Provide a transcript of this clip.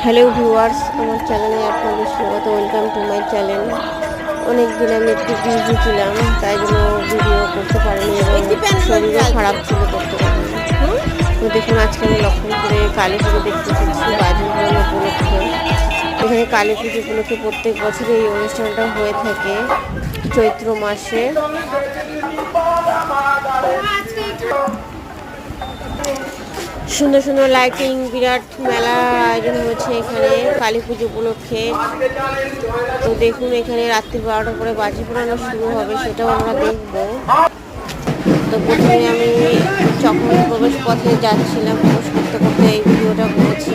Hello viewers, আমার চ্যানেলে আপনাদের স্বাগত। Welcome to my channel. অনেক দিন আমি একটু বিজি ছিলাম, তাই জন্য ভিডিও করতে পারিনি এবং শরীরও খারাপ ছিল, করতে পারিনি। তো দেখুন, আজকে আমি লক্ষণপুরে কালী পুজো দেখতে এসেছি বাজি পুরানো উপলক্ষে। এখানে কালী পুজো উপলক্ষে প্রত্যেক বছর এই অনুষ্ঠানটা হয়ে থাকে চৈত্র মাসে। সুন্দর সুন্দর লাইটিং, বিরাট মেলা আয়োজন হয়েছে এখানে কালী পুজো উপলক্ষে। তো দেখুন, এখানে রাত্রি 12টার পরে বাজি পোড়ানো শুরু হবে, সেটাও আমরা দেখবো। তো প্রথমে আমি যখন প্রবেশ পথে যাচ্ছিলাম, প্রবেশ করতে করতে এই ভিডিওটা করেছি।